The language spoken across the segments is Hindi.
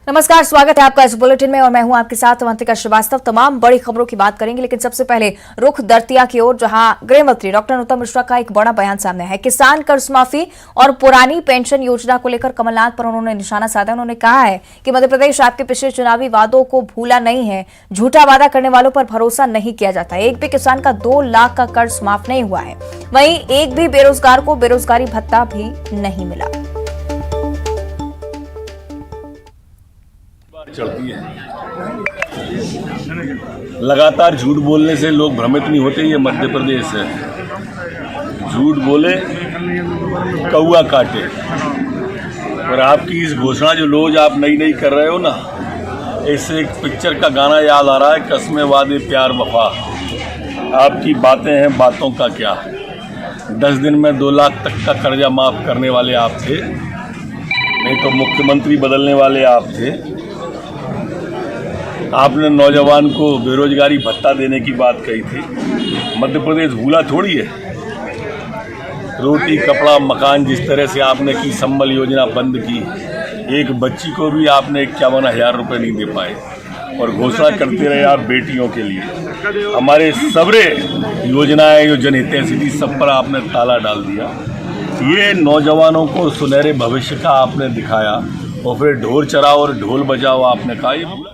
नमस्कार, स्वागत है आपका इस बुलेटिन में और मैं हूं आपके साथ अवंतिका श्रीवास्तव। तमाम बड़ी खबरों की बात करेंगे, लेकिन सबसे पहले रुख दतिया की ओर, जहां गृह मंत्री डॉक्टर नरोत्तम मिश्रा का एक बड़ा बयान सामने है। किसान कर्ज माफी और पुरानी पेंशन योजना को लेकर कमलनाथ पर उन्होंने निशाना साधा। उन्होंने कहा है कि मध्य प्रदेश आपके पिछले चुनावी वादों को भूला नहीं है, झूठा वादा करने वालों पर भरोसा नहीं किया जाता। एक भी किसान का 2 लाख का कर्ज माफ नहीं हुआ है, वहीं एक भी बेरोजगार को बेरोजगारी भत्ता भी नहीं मिला। चढ़ती है। लगातार झूठ बोलने से लोग भ्रमित नहीं होते। ये मध्य प्रदेश है, झूठ बोले कौआ काटे। और आपकी इस घोषणा जो रोज आप नई नई कर रहे हो ना, इससे एक पिक्चर का गाना याद आ रहा है, कसमें वादे प्यार वफा। आपकी बातें हैं, बातों का क्या। 10 दिन में 2 लाख तक का कर्जा माफ करने वाले आप थे, नहीं तो मुख्यमंत्री बदलने वाले आप थे। आपने नौजवान को बेरोजगारी भत्ता देने की बात कही थी। मध्य प्रदेश भूला थोड़ी है। रोटी कपड़ा मकान जिस तरह से आपने की, संबल योजना बंद की, एक बच्ची को भी आपने 51,000 रुपये नहीं दे पाए और घोषणा करते रहे आप बेटियों के लिए। हमारे सबरे योजनाएं जो जनहितैषी थी, सब पर आपने ताला डाल दिया। ये नौजवानों को सुनहरे भविष्य का आपने दिखाया और फिर ढोल चराओ और ढोल बजाओ आपने कहा। ये भूला।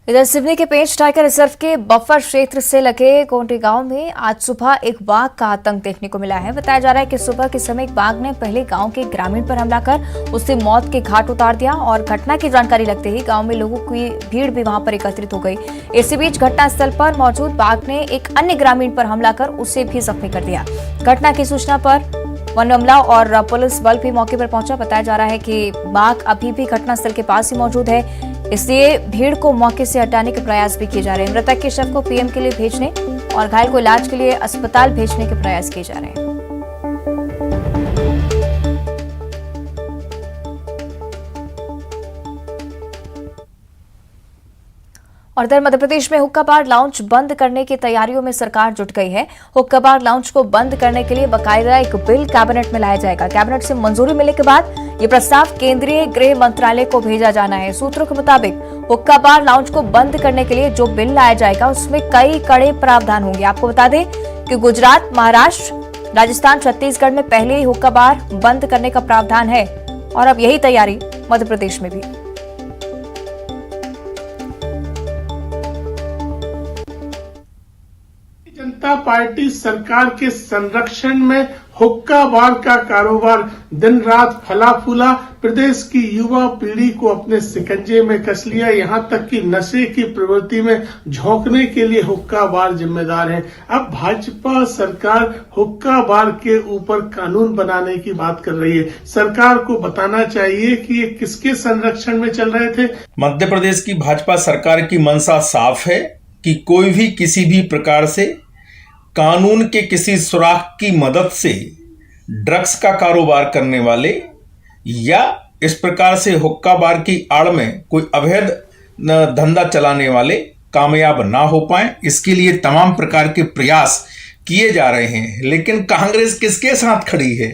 इधर सिवनी के पेंच टाइगर रिजर्व के बफर क्षेत्र से लगे कोंटी गांव में आज सुबह एक बाघ का आतंक देखने को मिला है। बताया जा रहा है कि सुबह के समय एक बाघ ने पहले गांव के ग्रामीण पर हमला कर उससे मौत के घाट उतार दिया और घटना की जानकारी लगते ही गांव में लोगों की भीड़ भी वहां पर एकत्रित हो गई। इसी बीच घटनास्थल पर मौजूद बाघ ने एक अन्य ग्रामीण पर हमला कर उसे भी जख्मी कर दिया। घटना की सूचना पर वन अमला और पुलिस बल भी मौके पर पहुंचा। बताया जा रहा है कि बाघ अभी भी घटनास्थल के पास ही मौजूद है, इसलिए भीड़ को मौके से हटाने के प्रयास भी किए जा रहे हैं। मृतक के शव को पीएम के लिए भेजने और घायल को इलाज के लिए अस्पताल भेजने के प्रयास किए जा रहे हैं। और इधर मध्य प्रदेश में हुक्का बार लाउंज बंद करने की तैयारियों में सरकार जुट गई है। हुक्का बार लाउंज को बंद करने के लिए बकायदा एक बिल कैबिनेट में लाया जाएगा। कैबिनेट से मंजूरी मिलने के बाद ये प्रस्ताव केंद्रीय गृह मंत्रालय को भेजा जाना है। सूत्रों के मुताबिक हुक्का बार लाउंज को बंद करने के लिए जो बिल लाया जाएगा, उसमें कई कड़े प्रावधान होंगे। आपको बता दें कि गुजरात, महाराष्ट्र, राजस्थान, छत्तीसगढ़ में पहले ही हुक्का बार बंद करने का प्रावधान है और अब यही तैयारी मध्य प्रदेश में भी। जनता पार्टी सरकार के संरक्षण में हुक्का बार का कारोबार दिन रात फला फूला, प्रदेश की युवा पीढ़ी को अपने शिकंजे में कस लिया। यहां तक कि नशे की प्रवृत्ति में झोंकने के लिए हुक्का बार जिम्मेदार है। अब भाजपा सरकार हुक्का बार के ऊपर कानून बनाने की बात कर रही है। सरकार को बताना चाहिए कि ये किसके संरक्षण में चल रहे थे। मध्य प्रदेश की भाजपा सरकार की मंशा साफ है कि कोई भी किसी भी प्रकार से कानून के किसी सुराख की मदद से ड्रग्स का कारोबार करने वाले या इस प्रकार से हुक्का बार की आड़ में कोई अवैध धंधा चलाने वाले कामयाब ना हो पाए, इसके लिए तमाम प्रकार के प्रयास किए जा रहे हैं। लेकिन कांग्रेस किसके साथ खड़ी है?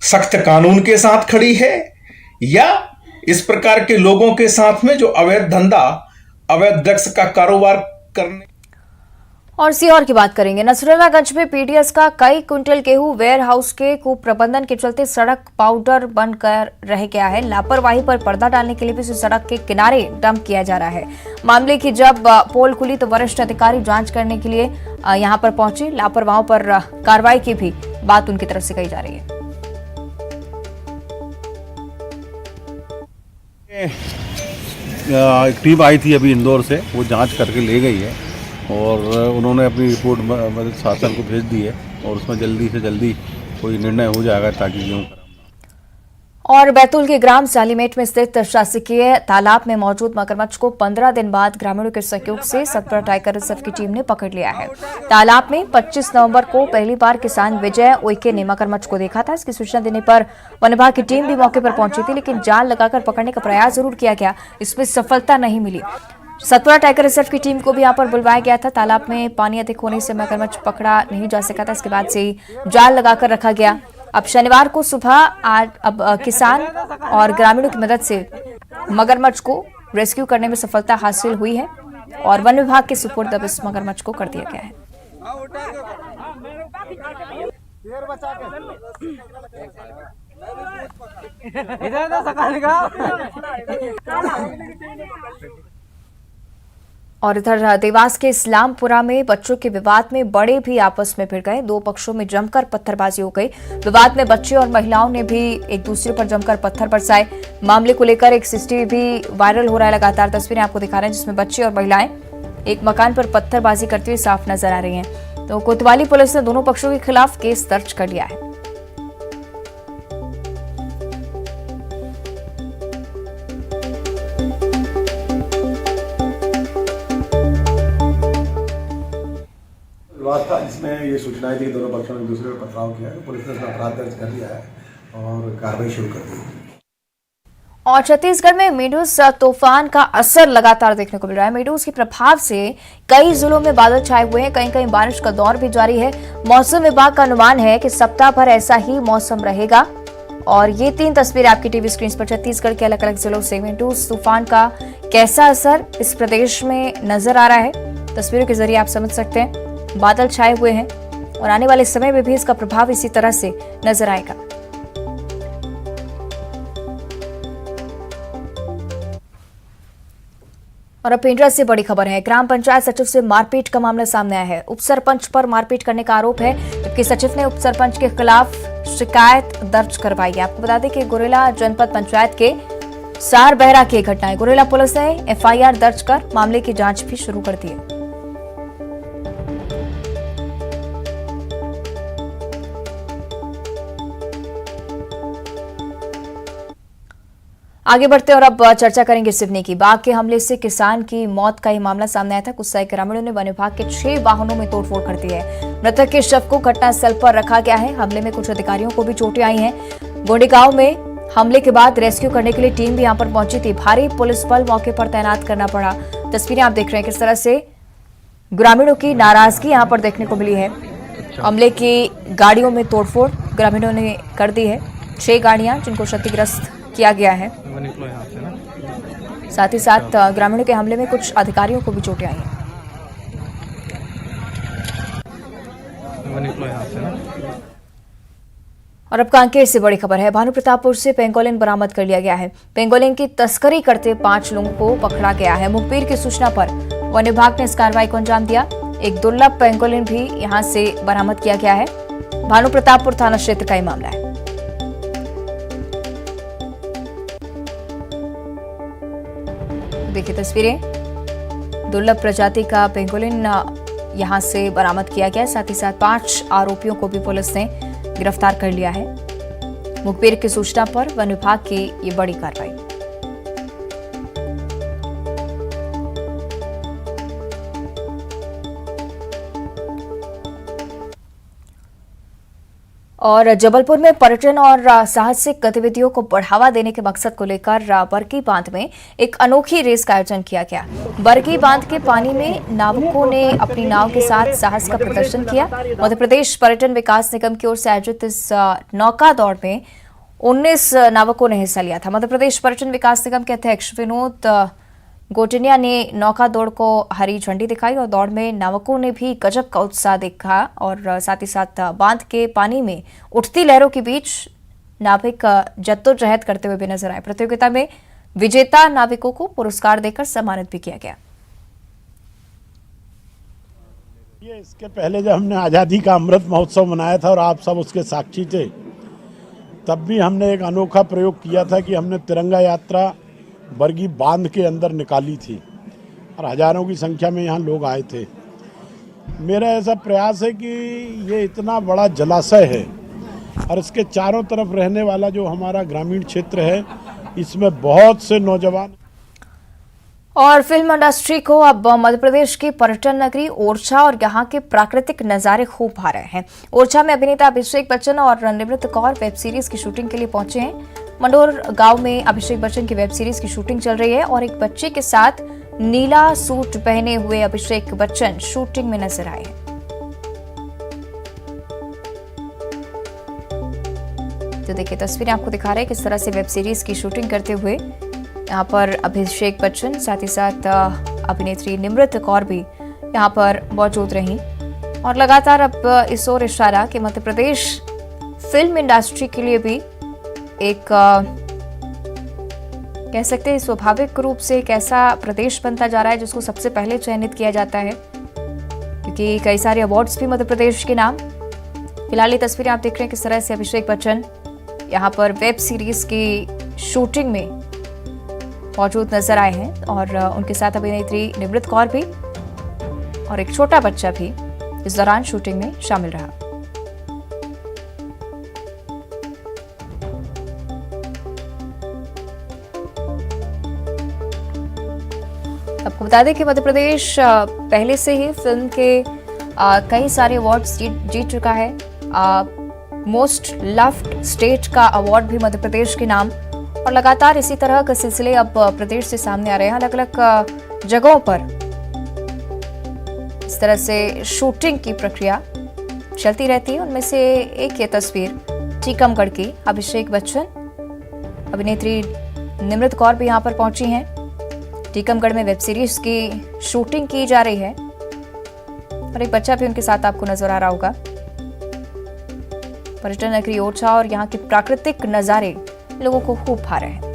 सख्त कानून के साथ खड़ी है या इस प्रकार के लोगों के साथ में जो अवैध धंधा, अवैध ड्रग्स का कारोबार करने। और सीहोर की बात करेंगे। नसरुल्लागंज में पीडीएस का कई क्विंटल गेहूं वेयर हाउस के कुप्रबंधन के चलते सड़क पाउडर बनकर रह गया है। लापरवाही पर पर्दा डालने के लिए भी सड़क के किनारे डंप किया जा रहा है। मामले की जब पोल खुली तो वरिष्ठ अधिकारी जांच करने के लिए यहां पर पहुंचे। लापरवाहों पर कार्रवाई की भी बात उनकी तरफ से कही जा रही है। एक टीम आई थी अभी इंदौर से, वो जांच करके ले गई है और उन्होंने अपनी रिपोर्ट शासन को भेज दी है और उसमें जल्दी से जल्दी कोई निर्णय हो जाएगा ताकि गेहूं खराब ना। और बैतूल के ग्राम सालीमेट में स्थित शासकीय तालाब में मौजूद मगरमच्छ को 15 दिन बाद ग्रामीणों के सहयोग से सतपुड़ा टाइगर रिजर्व की टीम ने पकड़ लिया है। तालाब में 25 नवंबर को पहली बार किसान विजय उइके ने मगरमच्छ को देखा था। इसकी सूचना देने पर वन विभाग की टीम भी मौके पर पहुंची थी, लेकिन जाल लगाकर पकड़ने का प्रयास जरूर किया गया, इसमें सफलता नहीं मिली। सतपुड़ा टाइगर रिजर्व की टीम को भी यहां पर बुलवाया गया था। तालाब में पानी अधिक होने से मगरमच्छ पकड़ा नहीं जा सका था। इसके बाद से जाल लगाकर रखा गया। अब शनिवार को सुबह किसान और ग्रामीणों की मदद से मगरमच्छ को रेस्क्यू करने में सफलता हासिल हुई है और वन विभाग के सुपुर्द अब इस मगरमच्छ को कर दिया गया है। और इधर देवास के इस्लामपुरा में बच्चों के विवाद में बड़े भी आपस में भिड़ गए। दो पक्षों में जमकर पत्थरबाजी हो गई। विवाद में बच्चे और महिलाओं ने भी एक दूसरे पर जमकर पत्थर बरसाए। मामले को लेकर एक सीसीटीवी भी वायरल हो रहा है। लगातार तस्वीरें आपको दिखा रहे हैं जिसमें बच्चे और महिलाएं एक मकान पर पत्थरबाजी करते हुए साफ नजर आ रही हैं। तो कोतवाली पुलिस ने दोनों पक्षों के खिलाफ केस दर्ज कर लिया है। विवाद था जिसमें ये सूचना थी कि दोनों पक्षों ने एक दूसरे पर पथराव किया है। तो पुलिस ने इसमें अपराध दर्ज कर लिया है और कार्रवाई शुरू कर दी है। और छत्तीसगढ़ में मेडूस तूफान का असर लगातार देखने को मिल रहा है। मेडूस के प्रभाव से कई जिलों में बादल छाए हुए हैं। कहीं कहीं बारिश का दौर भी जारी है। मौसम विभाग का अनुमान है कि सप्ताह भर ऐसा ही मौसम रहेगा। और ये 3 तस्वीरें आपकी टीवी स्क्रीन पर छत्तीसगढ़ के अलग अलग जिलों से मेडूस तूफान का कैसा असर इस प्रदेश में नजर आ रहा है। तस्वीरों के जरिए आप समझ सकते हैं बादल छाए हुए हैं और आने वाले समय में भी इसका प्रभाव इसी तरह से नजर आएगा। और अब पेंड्रा से बड़ी खबर है। ग्राम पंचायत सचिव से मारपीट का मामला सामने आया है। उप सरपंच पर मारपीट करने का आरोप है, जबकि सचिव ने उप सरपंच के खिलाफ शिकायत दर्ज करवाई है। आपको बता दें कि गुरेला जनपद पंचायत के सार बहरा की घटना है। गुरेला पुलिस ने एफआईआर दर्ज कर मामले की जांच भी शुरू कर दी है। आगे बढ़ते और अब चर्चा करेंगे सिवनी की। बाघ के हमले से किसान की मौत का ये मामला सामने आया था। गुस्साए ग्रामीणों ने वन विभाग के 6 वाहनों में तोड़फोड़ कर दी है। मृतक के शव को घटनास्थल पर रखा गया है। हमले में कुछ अधिकारियों को भी चोटें आई हैं। गोंडी गांव में हमले के बाद रेस्क्यू करने के लिए टीम भी यहां पर पहुंची थी। भारी पुलिस बल मौके पर तैनात करना पड़ा। तस्वीरें आप देख रहे हैं किस तरह से ग्रामीणों की नाराजगी यहां पर देखने को मिली है। हमले की गाड़ियों में तोड़फोड़ ग्रामीणों ने कर दी है। 6 गाड़ियां जिनको क्षतिग्रस्त किया गया है। साथ ही साथ ग्रामीणों के हमले में कुछ अधिकारियों को भी चोटें आई हैं। और अब कांकेर से बड़ी खबर है। भानु प्रतापपुर से पेंगोलिन बरामद कर लिया गया है। पेंगोलिन की तस्करी करते 5 लोगों को पकड़ा गया है। मुखबिर की सूचना पर वन विभाग ने इस कार्रवाई को अंजाम दिया। एक दुर्लभ पेंगोलिन भी यहां से बरामद किया गया है। भानु प्रतापपुर थाना क्षेत्र का ये मामला है। देखिए तस्वीरें। दुर्लभ प्रजाति का पेंगोलिन यहां से बरामद किया गया। साथ ही साथ 5 आरोपियों को भी पुलिस ने गिरफ्तार कर लिया है। मुखबिर की सूचना पर वन विभाग की ये बड़ी कार्रवाई। और जबलपुर में पर्यटन और साहसिक गतिविधियों को बढ़ावा देने के मकसद को लेकर बरगी बांध में एक अनोखी रेस का आयोजन किया गया। बरगी बांध के पानी में नाविकों ने अपनी नाव के साथ साहस का प्रदर्शन किया। मध्य प्रदेश पर्यटन विकास निगम की ओर से आयोजित इस नौका दौड़ में 19 नाविकों ने हिस्सा लिया था। मध्य प्रदेश पर्यटन विकास निगम के अध्यक्ष विनोद गोटनिया ने नौका दौड़ को हरी झंडी दिखाई और दौड़ में नाविकों ने भी गजब का उत्साह दिखा। और साथ ही साथ बांध के पानी में उठती लहरों के बीच नाविक जद्दोजहद करते हुए भी नजर आए। प्रतियोगिता में विजेता नाविकों को पुरस्कार देकर सम्मानित भी किया गया। ये इसके पहले जब हमने आज़ादी का अमृत महोत्सव मनाया था और आप सब उसके साक्षी थे, तब भी हमने एक अनोखा प्रयोग किया था कि हमने तिरंगा यात्रा बरगी बांध के अंदर निकाली थी और हजारों की संख्या में यहाँ लोग आए थे। मेरा ऐसा प्रयास है कि ये इतना बड़ा जलाशय है और इसके चारों तरफ रहने वाला जो हमारा ग्रामीण क्षेत्र है, इसमें बहुत से नौजवान। और फिल्म इंडस्ट्री को अब मध्य प्रदेश की पर्यटन नगरी ओरछा और यहाँ के प्राकृतिक नजारे खूब भा रहे हैं। ओरछा में अभिनेता अभिषेक बच्चन और निमृत कौर वेब सीरीज की शूटिंग के लिए पहुंचे हैं। मंडोर गांव में अभिषेक बच्चन की वेब सीरीज की शूटिंग चल रही है और एक बच्चे के साथ नीला सूट पहने हुए अभिषेक बच्चन शूटिंग में नजर आए हैं। तो देखिए तस्वीरें आपको दिखा रहे हैं किस तरह से वेब सीरीज की शूटिंग करते हुए यहाँ पर अभिषेक बच्चन, साथ ही साथ अभिनेत्री निमृत कौर भी यहाँ पर मौजूद रहीं। और लगातार अब इस ओर इशारा कि मध्य प्रदेश फिल्म इंडस्ट्री के लिए भी एक कह सकते हैं स्वाभाविक रूप से एक ऐसा प्रदेश बनता जा रहा है जिसको सबसे पहले चयनित किया जाता है, क्योंकि कई सारे अवार्ड्स भी मध्य प्रदेश के नाम। फिलहाल ये तस्वीरें आप देख रहे हैं किस तरह से अभिषेक बच्चन यहाँ पर वेब सीरीज की शूटिंग में मौजूद नजर आए हैं और उनके साथ अभिनेत्री निमृत कौर भी और एक छोटा बच्चा भी इस दौरान शूटिंग में शामिल रहा। आपको बता दें कि मध्य प्रदेश पहले से ही फिल्म के कई सारे अवार्ड्स जीत चुका है। मोस्ट लव्ड स्टेट का अवार्ड भी मध्य प्रदेश के नाम, और लगातार इसी तरह के सिलसिले अब प्रदेश से सामने आ रहे हैं। अलग अलग जगहों पर इस तरह से शूटिंग की प्रक्रिया चलती रहती है। उनमें से एक ये तस्वीर टीकमगढ़ की, अभिषेक बच्चन, अभिनेत्री निमृत कौर भी यहाँ पर पहुंची हैं। टीकमगढ़ में वेब सीरीज की शूटिंग की जा रही है और एक बच्चा भी उनके साथ आपको नजर आ रहा होगा। पर्यटन नगरी ओरछा और यहाँ के प्राकृतिक नजारे लोगों को खूब भा रहे हैं।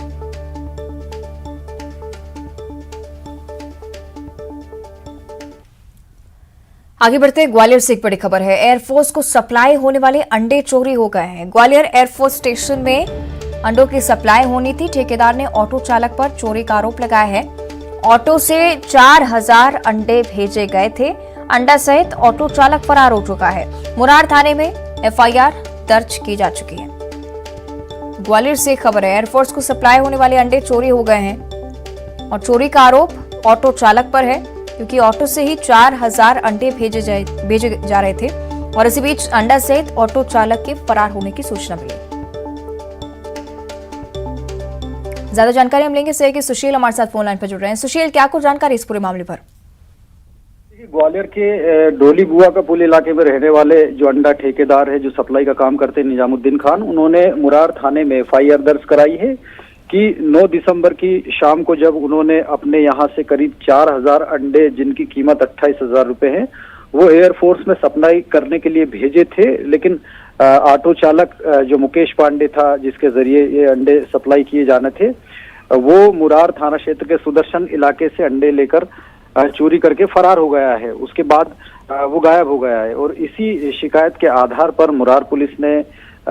आगे बढ़ते ग्वालियर से एक बड़ी खबर है। एयरफोर्स को सप्लाई होने वाले अंडे चोरी हो गए हैं। ग्वालियर एयरफोर्स स्टेशन में अंडों की सप्लाई होनी थी। ठेकेदार ने ऑटो चालक पर चोरी का आरोप लगाया है। ऑटो से 4000 अंडे भेजे गए थे। अंडा सहित ऑटो चालक फरार हो चुका है। मुरार थाने में एफआईआर दर्ज की जा चुकी है। ग्वालियर से खबर है, एयरफोर्स को सप्लाई होने वाले अंडे चोरी हो गए हैं और चोरी का आरोप ऑटो चालक पर है, क्योंकि ऑटो से ही 4000 अंडे भेजे जा रहे थे और इसी बीच अंडा सहित ऑटो चालक के फरार होने की सूचना मिली। ज्यादा जानकारी हम लेंगे। के सुशील हमारे साथ फोन लाइन पर जुड़ रहे हैं। सुशील, क्या कुछ जानकारी इस पूरे मामले पर? ग्वालियर के डोली बुआ का पुल इलाके में रहने वाले जो अंडा ठेकेदार है, जो सप्लाई का काम करते हैं, निजामुद्दीन खान, उन्होंने मुरार थाने में एफआईआर दर्ज कराई है कि 9 दिसंबर की शाम को जब उन्होंने अपने यहाँ से करीब 4000 अंडे, जिनकी कीमत 28,000 रुपए है, वो एयरफोर्स में सप्लाई करने के लिए भेजे थे। लेकिन ऑटो चालक जो मुकेश पांडे था, जिसके जरिए ये अंडे सप्लाई किए जाने थे, वो मुरार थाना क्षेत्र के सुदर्शन इलाके से अंडे लेकर चोरी करके फरार हो गया है। उसके बाद वो गायब हो गया है और इसी शिकायत के आधार पर मुरार पुलिस ने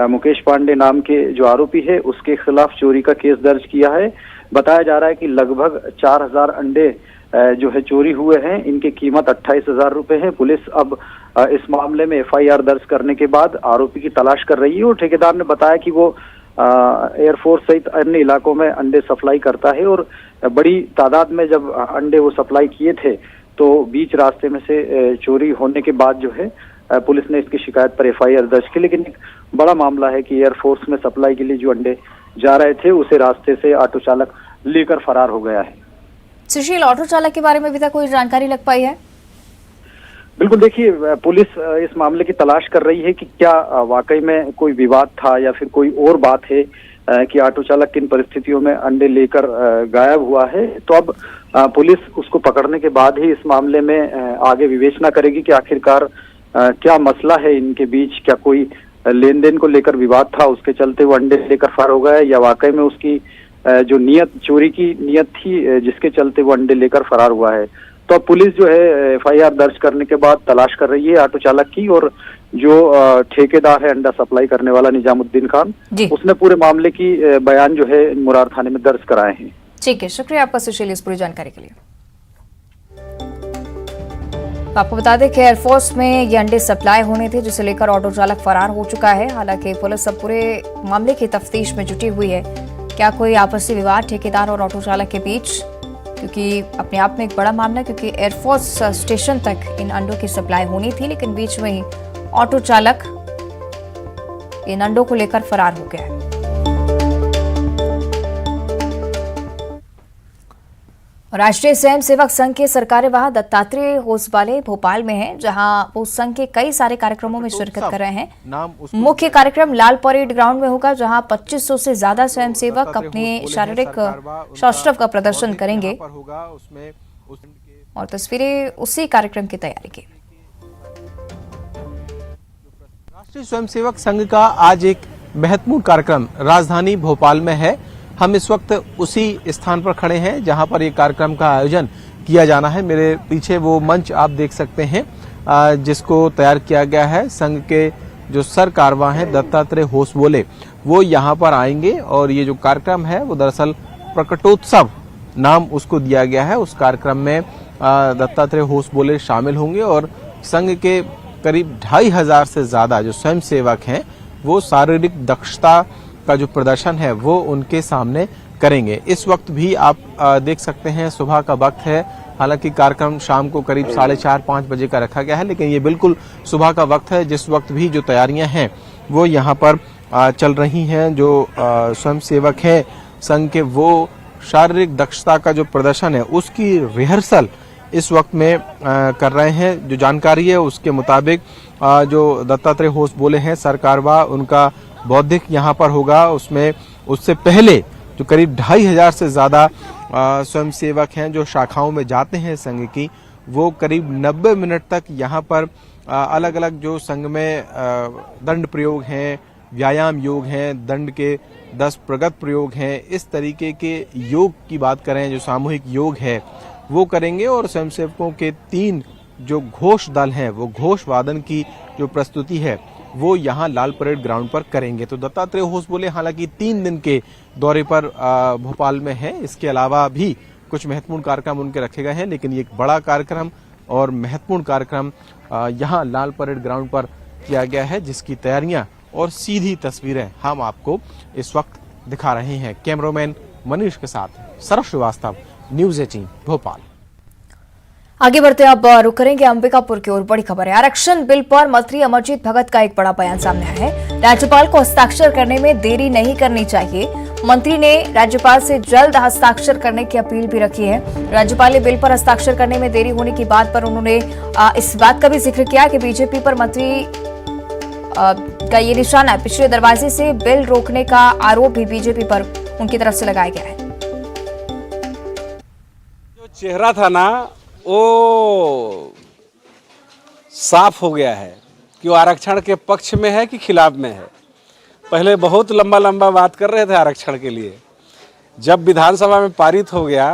मुकेश पांडे नाम के जो आरोपी है उसके खिलाफ चोरी का केस दर्ज किया है। बताया जा रहा है कि लगभग 4000 अंडे जो है चोरी हुए हैं। इनकी कीमत 28,000 रुपए है। पुलिस अब इस मामले में एफआईआर दर्ज करने के बाद आरोपी की तलाश कर रही है और ठेकेदार ने बताया कि वो एयरफोर्स सहित अन्य इलाकों में अंडे सप्लाई करता है और बड़ी तादाद में जब अंडे वो सप्लाई किए थे तो बीच रास्ते में से चोरी होने के बाद जो है पुलिस ने इसकी शिकायत पर एफआईआर दर्ज की। लेकिन एक बड़ा मामला है कि एयरफोर्स में सप्लाई के लिए जो अंडे जा रहे थे उसे रास्ते से ऑटो चालक लेकर फरार हो गया है। सुशील, ऑटो चालक के बारे में अभी तक कोई जानकारी लग पाई है? बिल्कुल, देखिए, पुलिस इस मामले की तलाश कर रही है कि क्या वाकई में कोई विवाद था या फिर कोई और बात है कि ऑटो चालक किन परिस्थितियों में अंडे लेकर गायब हुआ है। तो अब पुलिस उसको पकड़ने के बाद ही इस मामले में आगे विवेचना करेगी कि आखिरकार क्या मसला है इनके बीच, क्या कोई लेन देन को लेकर विवाद था, उसके चलते वो अंडे लेकर फरार हो गया, या वाकई में उसकी जो चोरी की नियत थी जिसके चलते वो अंडे लेकर फरार हुआ है। तो अब पुलिस जो है एफआईआर दर्ज करने के बाद तलाश कर रही है ऑटो चालक की, और जो ठेकेदार है अंडा सप्लाई करने वाला निजामुद्दीन खान, उसने पूरे मामले की बयान जो है मुरार थाने में दर्ज कराए हैं। ठीक है, शुक्रिया आपका सुशील इस पूरी जानकारी के लिए। आपको बता दें कि एयरफोर्स में ये अंडे सप्लाई होने थे, जिसे लेकर ऑटो चालक फरार हो चुका है। हालांकि पुलिस अब पूरे मामले की तफ्तीश में जुटी हुई है। क्या कोई आपसी विवाद ठेकेदार और ऑटो चालक के बीच, क्योंकि अपने आप में एक बड़ा मामला है, क्योंकि एयरफोर्स स्टेशन तक इन अंडों की सप्लाई होनी थी, लेकिन बीच में ही ऑटो चालक इन अंडों को लेकर फरार हो गया है। और राष्ट्रीय स्वयंसेवक संघ के सरकार्यवाह दत्तात्रेय होसबाले भोपाल में हैं, जहां वो संघ के कई सारे कार्यक्रमों में शिरकत कर रहे हैं। मुख्य कार्यक्रम लाल परेड ग्राउंड में होगा, जहां 2500 से ज्यादा स्वयंसेवक अपने शारीरिक सौष्ठव का प्रदर्शन करेंगे और तस्वीरें उसी कार्यक्रम की तैयारी की। राष्ट्रीय स्वयंसेवक संघ का आज एक महत्वपूर्ण कार्यक्रम राजधानी भोपाल में है। हम इस वक्त उसी स्थान पर खड़े हैं जहां पर एक कार्यक्रम का आयोजन किया जाना है। मेरे पीछे वो मंच आप देख सकते हैं जिसको तैयार किया गया है। संघ के जो सरकारवाह हैं दत्तात्रेय होसबोले, वो यहां पर आएंगे और ये जो कार्यक्रम है वो दरअसल प्रकटोत्सव नाम उसको दिया गया है। उस कार्यक्रम में दत्तात्रेय होसबोले शामिल होंगे और संघ के करीब 2500 से ज्यादा जो स्वयंसेवक हैं वो शारीरिक दक्षता का जो प्रदर्शन है वो उनके सामने करेंगे। इस वक्त भी आप देख सकते हैं सुबह का वक्त है। हालांकि कार्यक्रम शाम को करीब 4:30-5 बजे का रखा गया है, लेकिन ये बिल्कुल सुबह का वक्त है जिस वक्त भी जो तैयारियां हैं वो यहाँ पर चल रही हैं। जो स्वयंसेवक हैं संघ के, वो शारीरिक दक्षता का जो प्रदर्शन है उसकी रिहर्सल इस वक्त में कर रहे हैं। जो जानकारी है उसके मुताबिक जो दत्तात्रेय होसबोले हैं सरकारवाह, उनका बौद्धिक यहाँ पर होगा। उसमें उससे पहले जो करीब 2500 से ज्यादा स्वयंसेवक हैं जो शाखाओं में जाते हैं संघ की, वो करीब 90 मिनट तक यहाँ पर अलग अलग जो संघ में दंड प्रयोग हैं, व्यायाम योग हैं, दंड के 10 प्रगत प्रयोग हैं, इस तरीके के योग की बात करें जो सामूहिक योग है वो करेंगे। और स्वयंसेवकों के 3 जो घोष दल हैं वो घोष वादन की जो प्रस्तुति है वो यहाँ लाल परेड ग्राउंड पर करेंगे। तो दत्तात्रेय होसबोले हालांकि 3 दिन के दौरे पर भोपाल में हैं। इसके अलावा भी कुछ महत्वपूर्ण कार्यक्रम उनके रखे गए हैं, लेकिन ये एक बड़ा कार्यक्रम और महत्वपूर्ण कार्यक्रम यहाँ लाल परेड ग्राउंड पर किया गया है, जिसकी तैयारियां और सीधी तस्वीरें हम आपको इस वक्त दिखा रहे हैं। कैमरामैन मनीष के साथ सरव श्रीवास्तव, न्यूज 18 भोपाल। आगे बढ़ते अब रुक करेंगे अंबिकापुर की ओर। बड़ी खबर है, आरक्षण बिल पर मंत्री अमरजीत भगत का एक बड़ा बयान सामने आया है। राज्यपाल को हस्ताक्षर करने में देरी नहीं करनी चाहिए। मंत्री ने राज्यपाल से जल्द हस्ताक्षर करने की अपील भी रखी है। राज्यपाल ने बिल पर हस्ताक्षर करने में देरी होने की बात पर उन्होंने इस बात का भी जिक्र किया कि बीजेपी पर मंत्री का ये निशाना पिछले दरवाजे से बिल रोकने का आरोप भी बीजेपी पर उनकी तरफ से लगाया गया है। जो चेहरा था ना वो साफ हो गया है कि वो आरक्षण के पक्ष में है कि खिलाफ में है। पहले बहुत लंबा लंबा बात कर रहे थे आरक्षण के लिए, जब विधानसभा में पारित हो गया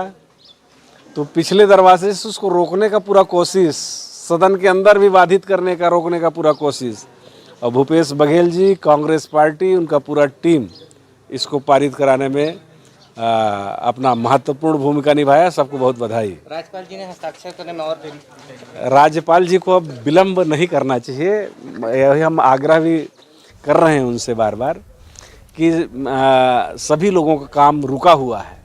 तो पिछले दरवाजे से उसको रोकने का पूरा कोशिश, सदन के अंदर भी बाधित करने का, रोकने का पूरा कोशिश, और भूपेश बघेल जी, कांग्रेस पार्टी, उनका पूरा टीम इसको पारित कराने में अपना महत्वपूर्ण भूमिका निभाया। सबको बहुत बधाई। राज्यपाल जी ने हस्ताक्षर करने में और देरी, राज्यपाल जी को अब विलंब नहीं करना चाहिए। यही हम आग्रह भी कर रहे हैं उनसे बार बार कि सभी लोगों का काम रुका हुआ है,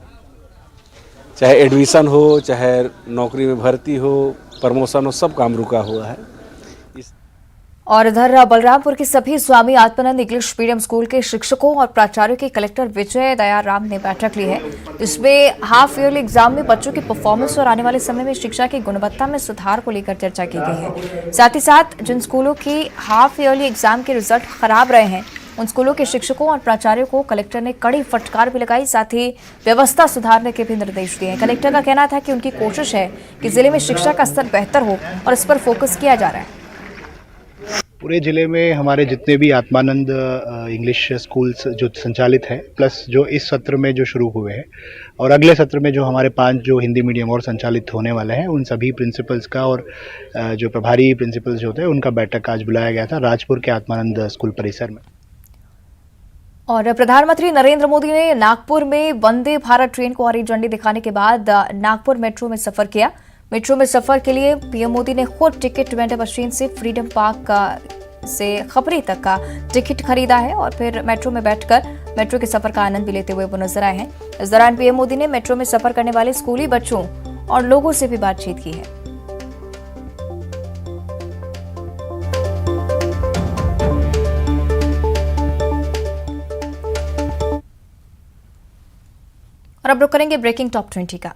चाहे एडमिशन हो, चाहे नौकरी में भर्ती हो, प्रमोशन हो, सब काम रुका हुआ है। और इधर बलरामपुर के सभी Swami Atmanand English medium school के शिक्षकों और प्राचार्यों की कलेक्टर विजय दयाराम ने बैठक ली है, जिसमें हाफ ईयरली एग्जाम में बच्चों की परफॉर्मेंस और आने वाले समय में शिक्षा की गुणवत्ता में सुधार को लेकर चर्चा की गई है। साथ ही साथ जिन स्कूलों की हाफ ईयरली एग्जाम के रिजल्ट खराब रहे हैं उन स्कूलों के शिक्षकों और प्राचार्यों को कलेक्टर ने कड़ी फटकार भी लगाई, साथ ही व्यवस्था सुधारने के भी निर्देश दिए। कलेक्टर का कहना था कि उनकी कोशिश है कि जिले में शिक्षा का स्तर बेहतर हो और इस पर फोकस किया जा रहा है। पूरे ज़िले में हमारे जितने भी आत्मानंद इंग्लिश स्कूल्स जो संचालित हैं, प्लस जो इस सत्र में जो शुरू हुए हैं और अगले सत्र में जो हमारे 5 जो हिंदी मीडियम और संचालित होने वाले हैं, उन सभी प्रिंसिपल्स का और जो प्रभारी प्रिंसिपल्स जो होते हैं उनका बैठक आज बुलाया गया था राजपुर के आत्मानंद स्कूल परिसर में। और प्रधानमंत्री नरेंद्र मोदी ने नागपुर में वंदे भारत ट्रेन को हरी झंडी दिखाने के बाद नागपुर मेट्रो में सफर किया। मेट्रो में सफर के लिए पीएम मोदी ने खुद टिकट वेंडर मशीन से फ्रीडम पार्क से खपरी तक का टिकट खरीदा है और फिर मेट्रो में बैठकर मेट्रो के सफर का आनंद भी लेते हुए वो नजर आए हैं। इस दौरान पीएम मोदी ने मेट्रो में सफर करने वाले स्कूली बच्चों और लोगों से भी बातचीत की है। और अब रुक करेंगे ब्रेकिंग टॉप 20 का।